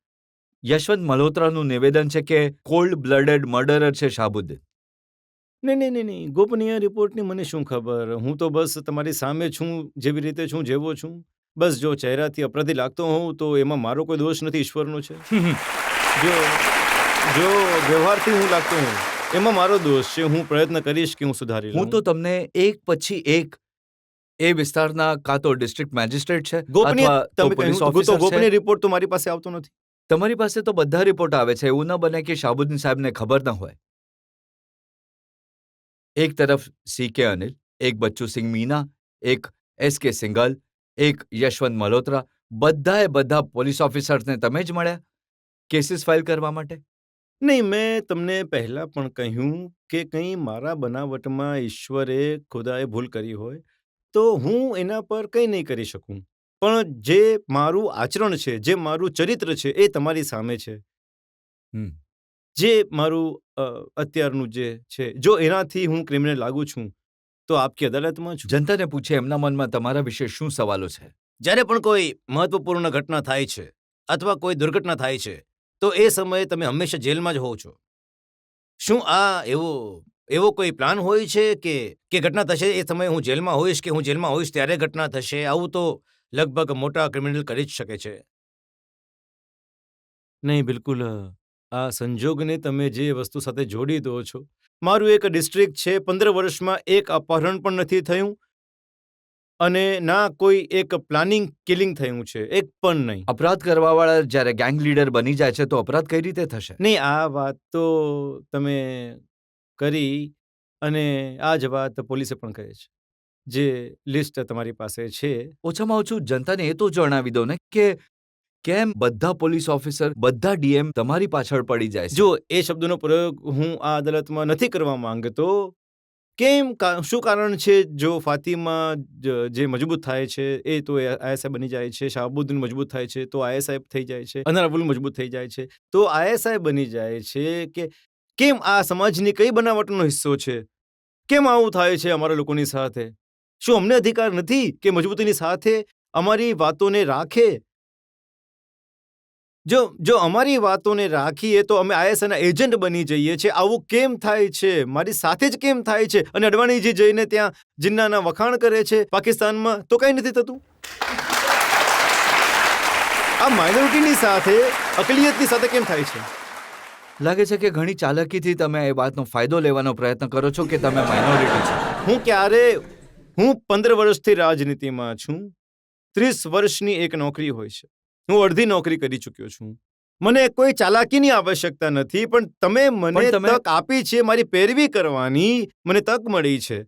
યશવંત મલ્હોત્રાનું નિવેદન છે કે કોલ્ડ બ્લડેડ મર્ડરર છે શાહબુદ્દીન. નહીં. ગોપનીય રિપોર્ટની મને શું ખબર? હું તો બસ તમારી સામે છું, જેવી રીતે છું, જેવો છું. બસ જો ચહેરાથી અપરાધી લાગતો હોઉં તો એમાં મારો કોઈ દોષ નથી, ઈશ્વરનો છે. જો વ્યવહારથી હું લાગતો હોઉં એમાં મારો દોષ છે. હું પ્રયત્ન કરીશ કે હું સુધારી લઉં. હું તો તમને એક પછી એક એ વિસ્તારના કાં તો ડિસ્ટ્રિક્ટ મેજિસ્ટ્રેટ છે ગોપનીય અથવા તો તમે પોલીસ કહ્યું તો ઓફિસર ગોપનીય છે. રિપોર્ટ તો મારી પાસે આવતો નથી. તમારી પાસે તો બધા રિપોર્ટ આવે છે. એવું ન બને કે શાહબુદ્દીન સાહેબને ખબર ન હોય. એક તરફ સીકે અનિલ, એક બચ્ચુ સિંહ મીના, એક એસકે સિંઘલ, એક યશવંત મલ્હોત્રા, બધા પોલીસ ઓફિસર્સને તમે જ મળ્યા કેસીસ ફાઇલ કરવા માટે? નહીં, મેં તમને પહેલા પણ કહ્યું કે કંઈ મારા બનાવટમાં ઈશ્વરે, ખુદાએ ભૂલ કરી હોય તો હું એના પર કંઈ નહીં કરી શકું. પણ જે મારું આચરણ છે, જે મારું ચરિત્ર છે, એ તમારી સામે છે. જે મારું અત્યારનું જે છે, જો એનાથી હું ક્રિમિનલ લાગુ છું તો આપકી અદાલતમાં છું. જનતાને પૂછે એમના મનમાં તમારા વિશે શું સવાલો છે. જ્યારે પણ કોઈ મહત્વપૂર્ણ ઘટના થાય છે અથવા કોઈ દુર્ઘટના થાય છે તો એ સમયે તમે હંમેશા જેલમાં જ હોવ છો. શું આ એવો કોઈ પ્લાન હોય છે કે ઘટના થશે એ સમયે હું જેલમાં હોઈશ કે હું જેલમાં હોઈશ ત્યારે ઘટના થશે? આવું તો લગભગ મોટા ક્રિમિનલ કરી જ શકે છે. નહીં, બિલકુલ આ સંજોગને તમે જે વસ્તુ સાથે જોડી દો છો, મારું એક ડિસ્ટ્રિક્ટ છે, 15 વર્ષમાં એક અપહરણ પણ નથી થયું અને ના કોઈ એક પ્લાનિંગ કિલિંગ થયું છે, એક પણ નહીં. અપરાધ કરવાવાળા જ્યારે ગેંગ લીડર બની જાય છે તો અપરાધ કઈ રીતે થશે? નહીં, આ વાત તો તમે કરી અને આ જ વાત પોલીસે પણ કહે છે. જે લિસ્ટ તમારી પાસે છે, ઓછામાં ઓછું જનતાને એ તો જણાવી દો ને કે કેમ બધા પોલીસ ઓફિસર, બધા ડીએમ તમારી પાછળ પડી જાય છે. જો એ શબ્દનો પ્રયોગ હું આ અદાલતમાં નથી કરવા માંગતો. શું કારણ છે? જો ફાતિમા જે મજબૂત થાય છે એ તો આઈએસઆઈ બની જાય છે, શાહબુદ્દીન મજબૂત થાય છે તો આઈએસઆઈ થઈ જાય છે, અનરાબુલ મજબૂત થઈ જાય છે તો આઈએસઆઈ બની જાય છે. કે કેમ આ સમાજની કઈ બનાવટનો હિસ્સો છે? કેમ આવું થાય છે અમારા લોકોની સાથે? શું અમને અધિકાર નથી કે મજબૂતીની સાથે અમારી વાતોને રાખે? જો અમારી વાતોને રાખીએ તો અમે આઈએસઆઈના એજન્ટ બની જઈએ છીએ. આવું કેમ થાય છે? મારી સાથે જ કેમ થાય છે? અને અડવાણીજી જઈને ત્યાં જિન્નાના વખાણ કરે છે પાકિસ્તાનમાં તો કંઈ નથી થતું. આ માઇનોરિટીની સાથે અકલિયતની સાથે કેમ થાય છે? લાગે છે કે ઘણી ચાલાકીથી તમે એ વાતનો ફાયદો લેવાનો પ્રયત્ન કરો છો કે તમે માઇનોરિટી છો. હું 15 વર્ષથી રાજનીતિમાં છું. 30 વર્ષની એક નોકરી હોય છે. હું અડધી નોકરી કરી ચૂક્યો છું. મને કોઈ ચાલાકીની આવશ્યકતા નથી, પણ તમે મને તક આપી છે મારી પેરવી કરવાની, મને તક મળી છે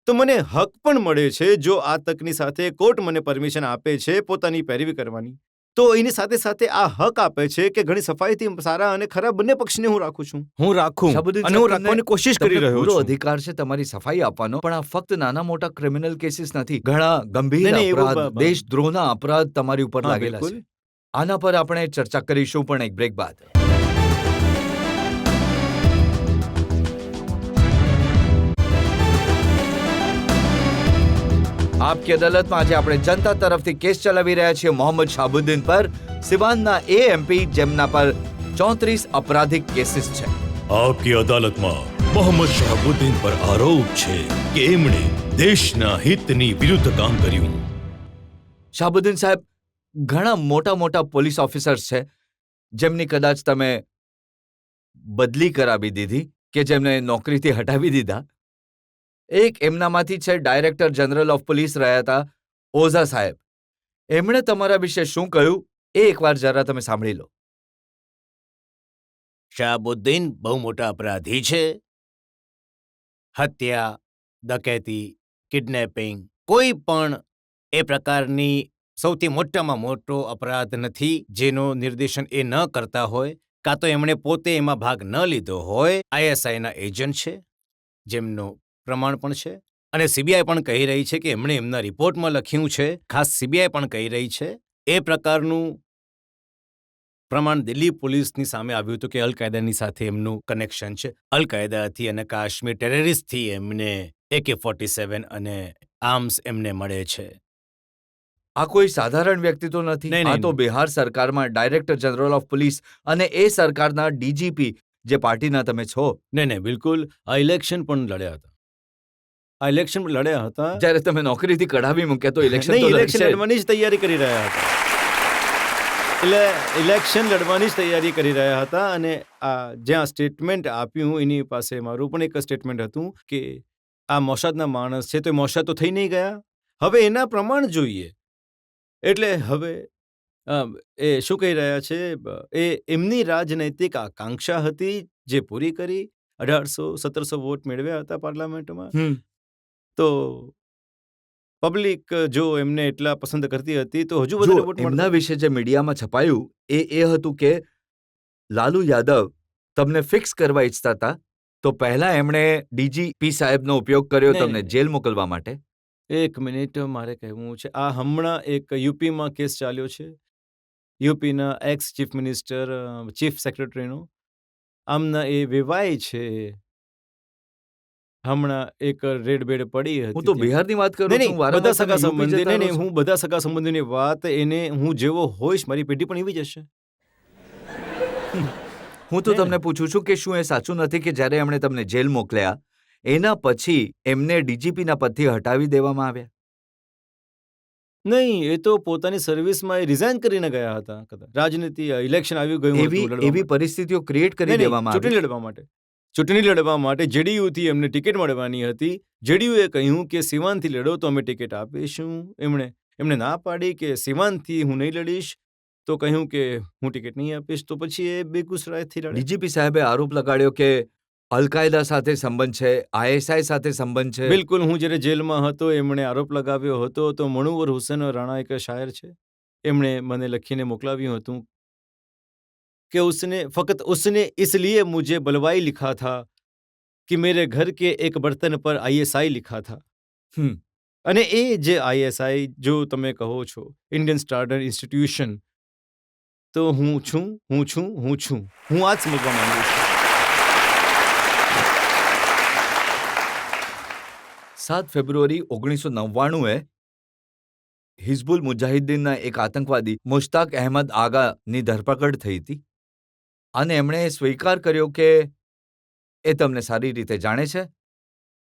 તો મને હક પણ મળે છે. જો આ તકની સાથે કોર્ટ મને પરમિશન આપે છે પોતાની પેરવી કરવાની, તો એની સાથે સાથે આ હક આપે છે કે ઘણી સફાઈથી સારા અને ખરાબ બંને પક્ષને હું રાખું છું. શાહબુદ્દીન અને હું સાહેબ, રાખવાની કોશિશ કરી તમને રહ્યો પૂરો છું. અધિકાર છે તમારી સફાઈ આપવાનો, પણ આ ફક્ત નાના મોટા ક્રિમિનલ કેસીસ નથી, ઘણા ગંભીર નહીં, એવું અપરાધ, દેશદ્રોહના અપરાધ તમારી ઉપર હા, લાગેલા બિલકુલ. છે. આના પર આપણે ચર્ચા કરીશું પણ એક બ્રેક બાદ. આપકી અદાલતમાં આજે આપણે જનતા તરફથી કેસ ચલાવી રહ્યા છીએ મોહમ્મદ શાહબુદ્દીન પર, સિવાનના એ એમપી જેમના પર 34 અપરાધિક કેસીસ છે. આપકી અદાલતમાં મોહમ્મદ શહાબુદ્દીન પર આરોપ છે કે એમણે દેશના હિતની વિરુદ્ધ કામ કર્યું. શાહબુદ્દીન સાહેબ, ઘણા મોટા મોટા પોલીસ ઓફિસર્સ છે જેમની કદાચ તમે બદલી કરાવી દીધી કે જેમને નોકરીથી હટાવી દીધા. એક એમનામાંથી છે ડાયરેક્ટર જનરલ ઓફ પોલીસ રહ્યા હતા ઓઝા સાહેબ. એમણે તમારા વિશે શું કહ્યું એ એકવાર જરા તમે સાંભળી લો. શાહબુદ્દીન બહુ મોટા અપરાધી છે. હત્યા, ડકેતી, કિડનેપિંગ, કોઈ પણ એ પ્રકારની સૌથી મોટામાં મોટો અપરાધ નથી જેનો નિર્દેશન એ ન કરતા હોય, કાં તો એમણે પોતે એમાં ભાગ ન લીધો હોય. આઈએસઆઈના એજન્ટ છે, જેમનું પ્રમાણ પણ છે, અને સીબીઆઈ પણ કહી રહી છે કે એમણે એમના રિપોર્ટમાં લખ્યું છે, ખાસ સીબીઆઈ પણ કહી રહી છે. એ પ્રકારનું પ્રમાણ દિલ્હી પોલીસની સામે આવ્યું હતું કે અલ-કાયદાની સાથે એમનું કનેક્શન છે. અલ-કાયદાથી અને કાશ્મીર ટેરરિસ્ટથી એમને AK-47 અને આર્મ્સ એમને મળે છે. આ કોઈ સાધારણ વ્યક્તિ તો નથી. નહીં, આ તો નહીં. બિહાર સરકારમાં ડાયરેક્ટર જનરલ ઓફ પોલીસ અને એ સરકારના ડીજીપી જે પાર્ટીના તમે છો. નહીં, બિલકુલ. આ ઇલેક્શન પણ લડ્યા હતા. જ્યારે તમે નોકરીથી કઢાવી મૂક્યા તો ઇલેક્શન તો ઇલેક્શન લડશે જ. લડવાની જ તૈયારી કરી રહ્યા હતા. એટલે ઇલેક્શન લડવાની જ તૈયારી કરી રહ્યા હતા. અને જ્યાં સ્ટેટમેન્ટ આપ્યું એની પાસે મારું પણ એક સ્ટેટમેન્ટ હતું કે આ મોસાદના માણસ છે તો એ મોસાદ તો થઈ નહીં ગયા, હવે એના પ્રમાણ જોઈએ. એટલે હવે એ શું કહી રહ્યા છે, એ એમની રાજનૈતિક આકાંક્ષા હતી જે પૂરી કરી. 1800-1700 વોટ મેળવ્યા હતા પાર્લામેન્ટમાં. તો પબ્લિક જો એમને એટલા પસંદ કરતી હતી તો હજુ વધારે જો વોટ એમના મળતા. વિશે જે મીડિયામાં છપાયું એ હતું કે લાલુ યાદવ તમને ફિક્સ કરવા ઈચ્છતા હતા તો પહેલા એમણે ડીજીપી સાહેબનો ઉપયોગ કર્યો નહીં, તમને નહીં. જેલ મોકલવા માટે. એક મિનિટ મારે કહેવું છે. આ હમણાં એક યુપીમાં કેસ ચાલ્યો છે. યુપીના એક્સ ચીફ મિનિસ્ટર, ચીફ સેક્રેટરીનો. આમના એ વેવાય છે. હમણાં એક રેડ બેડ પડી હતી હું તો ત્યાં. બિહારની વાત કરું નહીં, છું. નહીં, વારંવાર બધા સગા તમે યુપી સંબંધી, જતા નહીં, રહો નહીં, છો. હું બધા સગા સંબંધીની વાત, એને હું જેવો હોઈશ મારી પેઢી પણ એવી જ હશે. હું તો ને? તમને પૂછું છું કે શું એ સાચું નથી કે જ્યારે એમણે તમને જેલ મોકલ્યા એના પછી એમને ડીજીપીના પદથી હટાવી દેવામાં આવ્યા? નહીં, એ તો પોતાની સર્વિસમાં એ રિઝાઇન કરીને ગયા હતા કદાચ. રાજનીતિ, ઇલેક્શન આવી ગયું હતું એવી લડવા એવી માટે. પરિસ્થિતિઓ ક્રિએટ કરી નહીં, નહીં, દેવામાં આવી. ચૂંટણી લડવા માટે. ચૂંટણી લડવા માટે જેડીયુથી એમને ટિકિટ મળવાની હતી. જેડીયુએ કહ્યું કે સિવાનથી લડો તો અમે ટિકિટ આપીશું. એમણે ના પાડી કે સિવાનથી હું નહીં લડીશ, તો કહ્યું કે હું ટિકિટ નહીં આપીશ. તો પછી એ બેગુસરાયથી લડે. ડીજીપી સાહેબે આરોપ લગાડ્યો કે અલ-કાયદા સાથે સંબંધ છે, આઈએસઆઈ સાથે સંબંધ છે. બિલકુલ, હું જ્યારે જેલમાં હતો એમણે આરોપ લગાવ્યો હતો. તો મણુવર હુસૈન રાણા એક શાયર છે, એમણે મને લખીને મોકલાવ્યું હતું कि उसने इसलिए मुझे बलवाई लिखा था कि मेरे घर के एक बर्तन पर आईएसआई लिखा था. હમ. અને એ જે આઈએસઆઈ જો તમે કહો છો ઇન્ડિયન સ્ટાન્ડર્ડ ઇન્સ્ટિટ્યુશન, તો હું છું. હું આ જ સમજવા માંગુ છું. 7 ફેબ્રુઆરી 1999 હિઝબુલ મુજાહિદ્દીનના એક આતંકવાદી મુશ્તાક અહેમદ આગાની ધરપકડ થઈ હતી અને એમણે સ્વીકાર કર્યો કે એ તમને સારી રીતે જાણે છે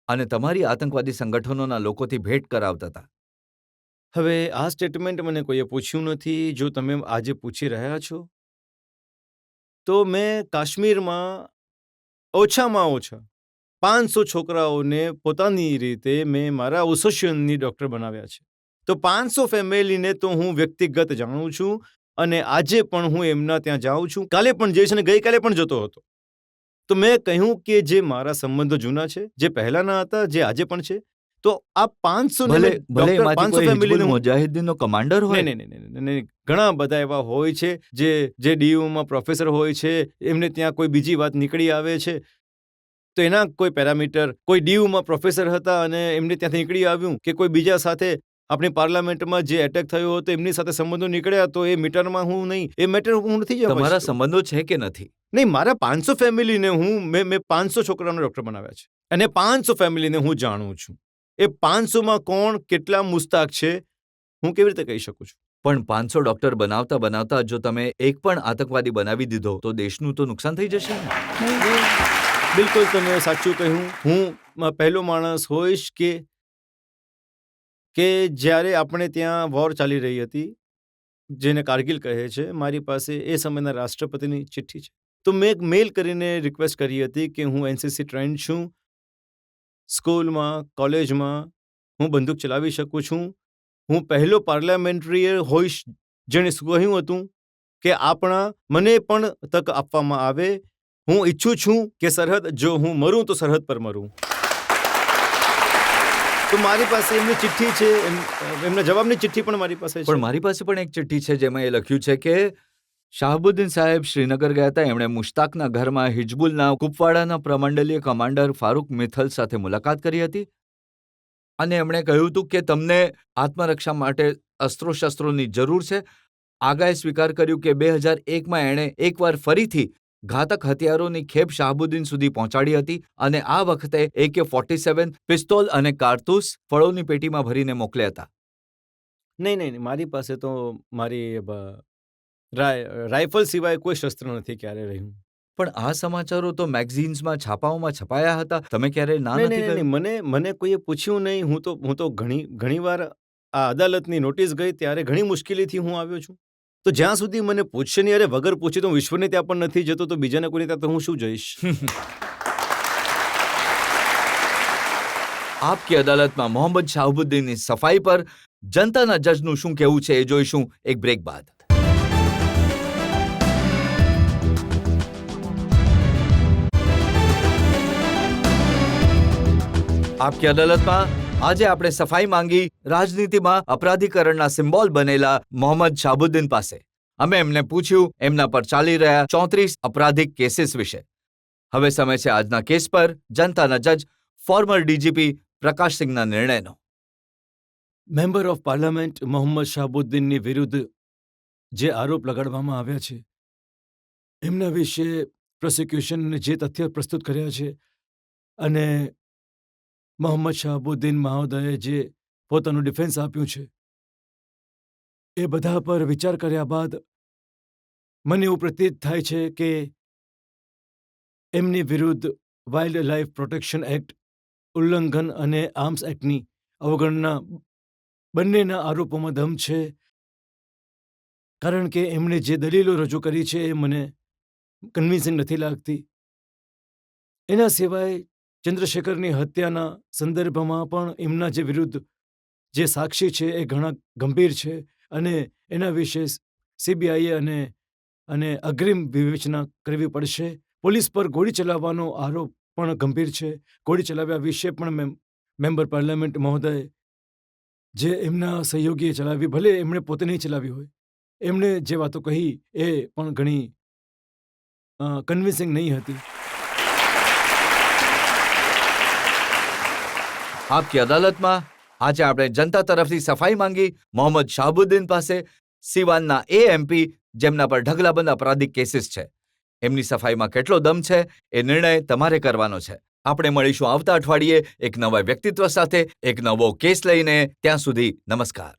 અને તમારી આતંકવાદી સંગઠનોના લોકોથી ભેટ કરાવતા હતા. હવે આ સ્ટેટમેન્ટ મને કોઈએ પૂછ્યું નથી. જો તમે આજે પૂછી રહ્યા છો, તો મેં કાશ્મીરમાં ઓછામાં ઓછા 500 છોકરાઓને પોતાની રીતે મેં મારા એસોસિએશનની ડૉક્ટર બનાવ્યા છે. તો 500 ફેમિલીને તો હું વ્યક્તિગત જાણું છું અને આજે પણ હું એમના ત્યાં જાઉં છું. કાલે પણ જઈશ અને ગઈકાલે પણ જતો હતો. તો મેં કહ્યું કે જે મારા સંબંધો જૂના છે, જે પહેલાના હતા, જે આજે પણ છે, તો આ 500 ને ભલે મેં ભલે ડૉક્ટર એમાંથી 500 કોઈ ફેમિલીને હિઝબુલ હું મુજાહિદ્દીનનો કમાન્ડર હોય. નહીં, ઘણા બધા એવા હોય છે જે ડીયુમાં પ્રોફેસર હોય છે, એમને ત્યાં કોઈ બીજી વાત નીકળી આવે છે, તો એના કોઈ પેરામીટર, કોઈ ડીયુમાં પ્રોફેસર હતા અને એમને ત્યાંથી નીકળી આવ્યું કે કોઈ બીજા સાથે આપણી પાર્લામેન્ટમાં જે એટેક થયો હતો એમની સાથે સંબંધો નીકળ્યા, તો એ મીટરમાં હું નહીં, એ મેટર હું નથી જવા તમારા ઈચ્છતો. સંબંધો છે કે નથી? નહીં, મારા 500 ફેમિલીને મેં 500 છોકરાઓના ડૉક્ટર બનાવ્યા છે અને 500 ફેમિલીને હું જાણું છું. એ 500માં કોણ કેટલા મુસ્તાક છે હું કેવી રીતે કહી શકું છું? પણ 500 ડોક્ટર બનાવતા બનાવતા જો તમે એક પણ આતંકવાદી બનાવી દીધો તો દેશનું તો નુકસાન થઈ જશે ને. બિલકુલ, તમે સાચું કહ્યું. હું પહેલો માણસ હોઈશ કે જ્યારે આપણે ત્યાં વોર ચાલી રહી હતી, જેને કારગિલ કહે છે, મારી પાસે એ સમયના રાષ્ટ્રપતિની ચિઠ્ઠી છે. તો મેં એક મેલ કરીને રિક્વેસ્ટ કરી હતી કે હું એનસીસી ટ્રેન્ડ છું, સ્કૂલમાં, કોલેજમાં હું બંદૂક ચલાવી શકું છું. હું પહેલો પાર્લામેન્ટરીયર હોઈશ જેણે કહ્યું હતું કે મને પણ તક આપવામાં આવે. હું ઈચ્છું છું કે જો હું મરું તો સરહદ પર મરું. તો મારી પાસે એમની ચિઠ્ઠી છે, એમના જવાબની ચિઠ્ઠી પણ મારી પાસે છે. પણ મારી પાસે પણ એક ચિઠ્ઠી છે જેમાં એ લખ્યું છે કે શાહબુદ્દીન સાહેબ શ્રીનગર ગયા હતા. એમણે મુશ્તાકના ઘરમાં હિજબુલના કુપવાડાના પ્રમંડલીય કમાન્ડર ફારૂક મિથલ સાથે મુલાકાત કરી હતી અને એમણે કહ્યું હતું કે તમને આત્મરક્ષા માટે અસ્ત્રો-શસ્ત્રોની જરૂર છે. આગાએ સ્વીકાર કર્યું કે 2001માં એણે એકવાર ફરીથી ઘાતક હથિયારોની ખેપ શાહબુદ્દીન સુધી પહોંચાડી હતી અને આ વખતે AK-47 પિસ્તોલ અને કારતૂસ ફળોની પેટીમાં ભરીને મોકલ્યા હતા. નહીં, મારી પાસે તો મારી રાઇફલ સિવાય કોઈ શસ્ત્ર નથી ક્યારે રહ્યું. પણ આ સમાચારો તો મેગઝીન્સમાં છાપાઓમાં છપાયા હતા. તમે ક્યારે ના નથી નહીં, કહ્યું? મને કોઈએ પૂછ્યું નહીં. હું તો ઘણીવાર આ અદાલતની નોટિસ ગઈ ત્યારે ઘણી મુશ્કેલીથી હું આવ્યો છું. તો જ્યાં સુધી મને પૂછશે નહીં, અરે વગર પૂછે તો હું ઈશ્વરને ત્યાં પણ નથી જતો, તો બીજાને કોઈને ત્યાં તો હું શું જઈશ? આપકી અદાલતમાં મોહમ્મદ શાહબુદ્દીનની સફાઈ પર જનતાના જજનું શું કહેવું છે એ જોઈશું એક બ્રેક બાદ. આપકી અદાલતમાં આજે આપણે સફાઈ માંગી રાજનીતિમાં અપરાધીકરણના સિમ્બોલ બનેલા મોહમ્મદ શાહબુદ્દીન પાસે. અમે એમને પૂછ્યું એમના પર ચાલી રહ્યા 34 અપરાધિક કેસીસ વિશે. હવે સમય છે આજના કેસ પર જનતાના જજ ફોર્મર ડીજીપી પ્રકાશસિંહના નિર્ણયનો. મેમ્બર ઓફ પાર્લામેન્ટ મોહમ્મદ શાહબુદ્દીનની વિરુદ્ધ જે આરોપ લગાડવામાં આવ્યા છે એમના વિશે પ્રોસિક્યુશનને જે તથ્ય પ્રસ્તુત કર્યા છે અને મોહમ્મદ શહાબુદ્દીન મહોદયે જે પોતાનું ડિફેન્સ આપ્યું છે એ બધા પર વિચાર કર્યા બાદ મને એવું પ્રતીત થાય છે કે એમની વિરુદ્ધ વાઇલ્ડ લાઇફ પ્રોટેક્શન એક્ટ ઉલ્લંઘન અને આર્મ્સ એક્ટની અવગણના બંનેના આરોપોમાં દમ છે, કારણ કે એમણે જે દલીલો રજૂ કરી છે એ મને કન્વિન્સિંગ નથી લાગતી. એના સિવાય ચંદ્રશેખરની હત્યાના સંદર્ભમાં પણ એમના જે વિરુદ્ધ જે સાક્ષી છે એ ઘણા ગંભીર છે અને એના વિશે સીબીઆઈએ અને અગ્રિમ વિવેચના કરવી પડશે. પોલીસ પર ગોળી ચલાવવાનો આરોપ પણ ગંભીર છે. ગોળી ચલાવ્યા વિશે પણ મેમ્બર પાર્લામેન્ટ મહોદય જે એમના સહયોગીએ ચલાવી, ભલે એમણે પોતે નહીં ચલાવી હોય, એમણે જે વાતો કહી એ પણ ઘણી કન્વિન્સિંગ નહીં હતી. આપકી અદાલતમાં આજે આપણે જનતા તરફથી સફાઈ માંગી મોહમ્મદ શહાબુદ્દીન પાસે, સિવાનના એ એમપી જેમના પર ઢગલાબંધ અપરાધિક કેસીસ છે. એમની સફાઈમાં કેટલો દમ છે એ નિર્ણય તમારે કરવાનો છે. આપણે મળીશું આવતા અઠવાડિયે એક નવા વ્યક્તિત્વ સાથે, એક નવો કેસ લઈને. ત્યાં સુધી નમસ્કાર.